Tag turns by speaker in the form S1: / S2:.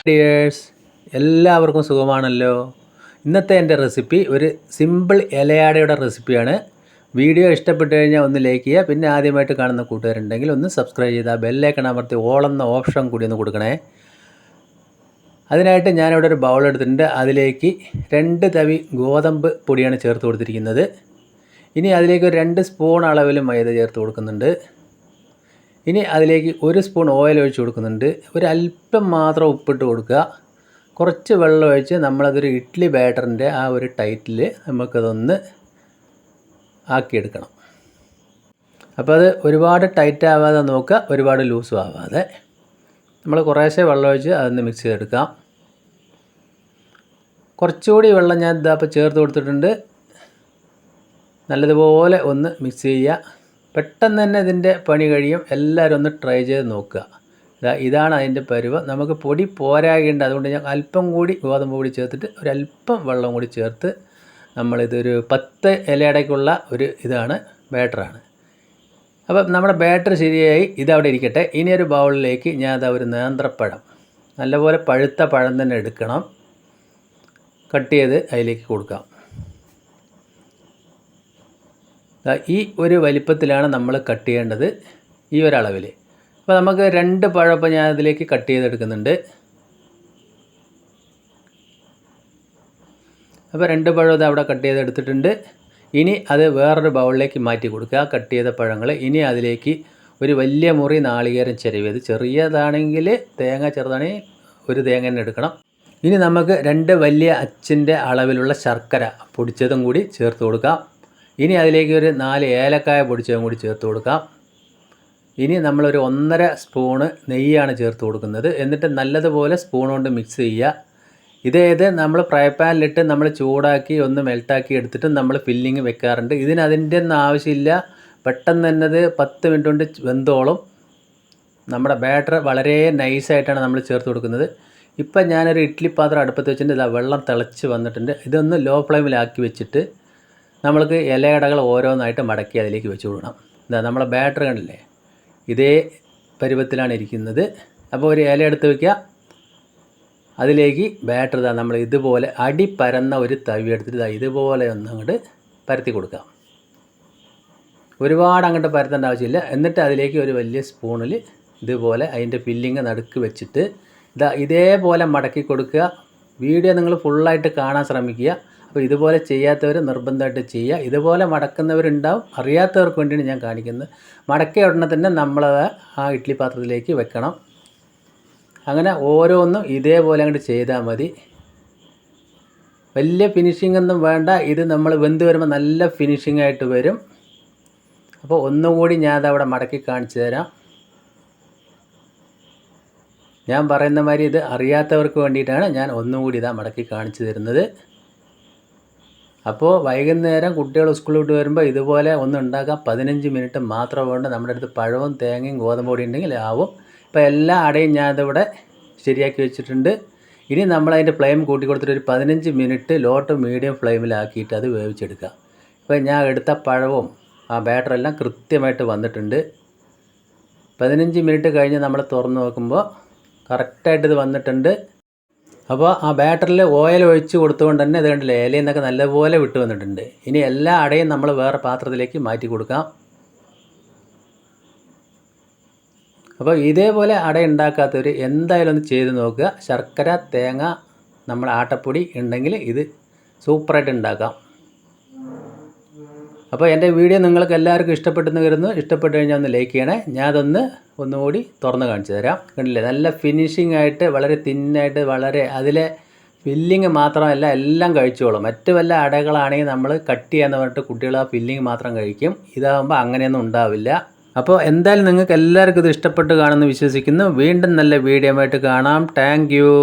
S1: Dears, എല്ലാവർക്കും സുഖമാണല്ലോ. ഇന്നത്തെ എൻ്റെ റെസിപ്പി ഒരു സിമ്പിൾ ഇലയാടയുടെ റെസിപ്പിയാണ്. വീഡിയോ ഇഷ്ടപ്പെട്ട് കഴിഞ്ഞാൽ ഒന്ന് ലൈക്ക് ചെയ്യുക. പിന്നെ ആദ്യമായിട്ട് കാണുന്ന കൂട്ടുകാരുണ്ടെങ്കിൽ ഒന്ന് സബ്സ്ക്രൈബ് ചെയ്താൽ ബെല്ലൈക്കൺ അമർത്തി ഓൾ എന്ന ഓപ്ഷൻ കൂടി ഒന്ന് കൊടുക്കണേ. അതിനായിട്ട് ഞാനിവിടെ ഒരു ബൗൾ എടുത്തിട്ടുണ്ട്. അതിലേക്ക് 2 തവി ഗോതമ്പ് പൊടിയാണ് ചേർത്ത് കൊടുത്തിരിക്കുന്നത്. ഇനി അതിലേക്ക് ഒരു 2 സ്പൂൺ അളവിൽ മൈദ ചേർത്ത് കൊടുക്കുന്നുണ്ട്. ഇനി അതിലേക്ക് 1 സ്പൂൺ ഓയിൽ ഒഴിച്ച് കൊടുക്കുന്നുണ്ട്. ഒരല്പം മാത്രം ഉപ്പിട്ട് കൊടുക്കുക. കുറച്ച് വെള്ളം ഒഴിച്ച് നമ്മളതൊരു ഇഡ്ഡലി ബാറ്ററിൻ്റെ ആ ഒരു ടൈറ്റിൽ നമുക്കതൊന്ന് ആക്കിയെടുക്കണം. അപ്പോൾ അത് ഒരുപാട് ടൈറ്റ് ആവാതെ നോക്കുക, ഒരുപാട് ലൂസും ആവാതെ. നമ്മൾ കുറേശ്ശെ വെള്ളം ഒഴിച്ച് അതൊന്ന് മിക്സ് ചെയ്തെടുക്കാം. കുറച്ചുകൂടി വെള്ളം ഞാൻ ഇതപ്പോൾ ചേർത്ത് കൊടുത്തിട്ടുണ്ട്. നല്ലതുപോലെ ഒന്ന് മിക്സ് ചെയ്യുക. പെട്ടെന്ന് തന്നെ ഇതിൻ്റെ പണി കഴിയും. എല്ലാവരും ഒന്ന് ട്രൈ ചെയ്ത് നോക്കുക. ഇതാണ് അതിൻ്റെ പരുവം. നമുക്ക് പൊടി പോരാകേണ്ട, അതുകൊണ്ട് ഞാൻ അല്പം കൂടി ഗോതമ്പ് പൊടി ചേർത്തിട്ട് ഒരല്പം വെള്ളം കൂടി ചേർത്ത് നമ്മളിതൊരു 10 ഇലയടയ്ക്കുള്ള ഒരു ഇതാണ്, ബാറ്ററാണ്. അപ്പം നമ്മുടെ ബാറ്റർ ശരിയായി, ഇതവിടെ ഇരിക്കട്ടെ. ഇനി ഒരു ബൗളിലേക്ക് ഞാൻ അതാ ഒരു നേന്ത്രപ്പഴം, നല്ലപോലെ പഴുത്ത പഴം തന്നെ എടുക്കണം, കട്ട് ചെയ്ത് അതിലേക്ക് കൊടുക്കാം. ഈ ഒരു വലിപ്പത്തിലാണ് നമ്മൾ കട്ട് ചെയ്യേണ്ടത്, ഈ ഒരളവിൽ. അപ്പോൾ നമുക്ക് 2 പഴം ഇപ്പോൾ ഞാൻ അതിലേക്ക് കട്ട് ചെയ്തെടുക്കുന്നുണ്ട്. അപ്പോൾ 2 പഴം ഇത് അവിടെ കട്ട് ചെയ്തെടുത്തിട്ടുണ്ട്. ഇനി അത് വേറൊരു ബൗളിലേക്ക് മാറ്റി കൊടുക്കുക, കട്ട് ചെയ്ത പഴങ്ങൾ. ഇനി അതിലേക്ക് ഒരു വലിയ മുറി നാളികേരം ചിരവിയത്, ചെറിയതാണെങ്കിൽ തേങ്ങ, ചെറുതാണെങ്കിൽ ഒരു തേങ്ങ തന്നെ എടുക്കണം. ഇനി നമുക്ക് 2 വലിയ അച്ചിൻ്റെ അളവിലുള്ള ശർക്കര പൊടിച്ചതും കൂടി ചേർത്ത് കൊടുക്കാം. ഇനി അതിലേക്ക് ഒരു 4 ഏലക്കായ പൊടിച്ചതും കൂടി ചേർത്ത് കൊടുക്കാം. ഇനി നമ്മളൊരു 1.5 സ്പൂണ് നെയ്യാണ് ചേർത്ത് കൊടുക്കുന്നത്. എന്നിട്ട് നല്ലതുപോലെ സ്പൂൺ കൊണ്ട് മിക്സ് ചെയ്യുക. ഇത് നമ്മൾ ഫ്രൈ പാനിലിട്ട് നമ്മൾ ചൂടാക്കി ഒന്ന് മെൽട്ടാക്കി എടുത്തിട്ട് നമ്മൾ ഫില്ലിങ് വെക്കാറുണ്ട്. അതിൻ്റെ ഒന്നും ആവശ്യമില്ല. പെട്ടെന്ന് തന്നെ അത് 10 മിനിറ്റ് കൊണ്ട് വെന്തോളും. നമ്മുടെ ബാറ്റർ വളരെ നൈസായിട്ടാണ് നമ്മൾ ചേർത്ത് കൊടുക്കുന്നത്. ഇപ്പം ഞാനൊരു ഇഡ്ഡലി പാത്രം അടുപ്പത്ത് വെച്ചിട്ട് ഇതാ വെള്ളം തിളച്ച് വന്നിട്ടുണ്ട്. ഇതൊന്ന് ലോ ഫ്ലെയിമിലാക്കി വെച്ചിട്ട് നമ്മൾക്ക് ഇലയടകൾ ഓരോന്നായിട്ട് മടക്കി അതിലേക്ക് വെച്ച് കൊടുക്കണം. ഇതാ നമ്മളെ ബാറ്റർ കണ്ടില്ലേ, ഇതേ പരുവത്തിലാണ് ഇരിക്കുന്നത്. അപ്പോൾ ഒരു ഇല എടുത്ത് വയ്ക്കുക. അതിലേക്ക് ബാറ്റർ ഇതാ നമ്മൾ ഇതുപോലെ അടി പരന്ന ഒരു തവി എടുത്തിട്ട് ഇതുപോലെ ഒന്ന് അങ്ങോട്ട് പരത്തി കൊടുക്കാം. ഒരുപാട് അങ്ങോട്ട് പരത്തേണ്ട ആവശ്യമില്ല. എന്നിട്ട് അതിലേക്ക് ഒരു വലിയ സ്പൂണിൽ ഇതുപോലെ അതിൻ്റെ ഫില്ലിങ് നടുക്ക് വെച്ചിട്ട് ഇതേപോലെ മടക്കി കൊടുക്കുക. വീഡിയോ നിങ്ങൾ ഫുള്ളായിട്ട് കാണാൻ ശ്രമിക്കുക. അപ്പോൾ ഇതുപോലെ ചെയ്യാത്തവർ നിർബന്ധമായിട്ട് ചെയ്യുക. ഇതുപോലെ മടക്കുന്നവരുണ്ടാവും, അറിയാത്തവർക്ക് വേണ്ടിയാണ് ഞാൻ കാണിക്കുന്നത്. മടക്കിയ ഉടനെ തന്നെ നമ്മളത് ആ ഇഡ്ഡലി പാത്രത്തിലേക്ക് വെക്കണം. അങ്ങനെ ഓരോന്നും ഇതേപോലെ അങ്ങോട്ട് ചെയ്താൽ മതി. വലിയ ഫിനിഷിംഗ് ഒന്നും വേണ്ട. ഇത് നമ്മൾ വെന്ത് വരുമ്പോൾ നല്ല ഫിനിഷിംഗ് ആയിട്ട് വരും. അപ്പോൾ ഒന്നുകൂടി ഞാൻ അതവിടെ മടക്കി കാണിച്ചു തരാം. ഞാൻ പറയുന്ന മാതിരി ഇത് അറിയാത്തവർക്ക് വേണ്ടിയിട്ടാണ് ഞാൻ ഒന്നുകൂടി ഇതാ മടക്കി കാണിച്ചു തരുന്നത്. അപ്പോൾ വൈകുന്നേരം കുട്ടികൾ സ്കൂളിൽ വിട്ട് വരുമ്പോൾ ഇതുപോലെ ഒന്ന് ഉണ്ടാക്കാം. 15 മിനിറ്റ് മാത്രം വേണ്ട. നമ്മുടെ അടുത്ത് പഴവും തേങ്ങയും ഗോതമ്പ് പൊടി ഉണ്ടെങ്കിൽ ആവും. ഇപ്പോൾ എല്ലാ അടയും ഞാൻ ഇതിവിടെ ശരിയാക്കി വെച്ചിട്ടുണ്ട്. ഇനി നമ്മളതിൻ്റെ ഫ്ലെയിം കൂട്ടി കൊടുത്തിട്ട് ഒരു 15 മിനിറ്റ് ലോ ടു മീഡിയം ഫ്ലെയിമിലാക്കിയിട്ട് അത് വേവിച്ചെടുക്കുക. ഇപ്പോൾ ഞാൻ എടുത്ത പഴവും ആ ബാറ്ററെല്ലാം കൃത്യമായിട്ട് വന്നിട്ടുണ്ട്. 15 മിനിറ്റ് കഴിഞ്ഞ് നമ്മൾ തുറന്ന് നോക്കുമ്പോൾ കറക്റ്റായിട്ട് ഇത് വന്നിട്ടുണ്ട്. അപ്പോൾ ആ ബാറ്ററിൽ ഓയിൽ ഒഴിച്ച് കൊടുത്തുകൊണ്ട് തന്നെ ഇത് കണ്ടില്ലേ, ഇലയിൽ നിന്നൊക്കെ നല്ലപോലെ വിട്ട് വന്നിട്ടുണ്ട്. ഇനി എല്ലാ അടയും നമ്മൾ വേറെ പാത്രത്തിലേക്ക് മാറ്റി കൊടുക്കാം. അപ്പോൾ ഇതേപോലെ അട ഉണ്ടാക്കാത്തവർ എന്തായാലും ഒന്ന് ചെയ്ത് നോക്കുക. ശർക്കര, തേങ്ങ, നമ്മൾ ആട്ടപ്പൊടി ഉണ്ടെങ്കിൽ ഇത് സൂപ്പറായിട്ട് ഉണ്ടാക്കാം. അപ്പോൾ എൻ്റെ വീഡിയോ നിങ്ങൾക്ക് എല്ലാവർക്കും ഇഷ്ടപ്പെട്ടെന്ന് കരുതുന്നു. ഇഷ്ടപ്പെട്ട് കഴിഞ്ഞാൽ ഒന്ന് ലൈക്ക് ചെയ്യണേ. ഞാൻ അതൊന്ന് ഒന്നുകൂടി തുറന്ന് കാണിച്ചു തരാം. കണ്ടില്ലേ, നല്ല ഫിനിഷിംഗ് ആയിട്ട്, വളരെ തിന്നായിട്ട്, വളരെ അതിലെ ഫില്ലിങ് മാത്രമല്ല എല്ലാം കഴിച്ചോളും. മറ്റ് വല്ല അടകളാണെങ്കിൽ നമ്മൾ കട്ട് ചെയ്യാന്ന് പറഞ്ഞിട്ട് കുട്ടികൾ ആ ഫില്ലിങ് മാത്രം കഴിക്കും. ഇതാകുമ്പോൾ അങ്ങനെയൊന്നും ഉണ്ടാവില്ല. അപ്പോൾ എന്തായാലും നിങ്ങൾക്ക് എല്ലാവർക്കും ഇത് ഇഷ്ടപ്പെട്ട് കാണുമെന്ന് വിശ്വസിക്കുന്നു. വീണ്ടും നല്ല വീഡിയോ ആയിട്ട് കാണാം. Thank you.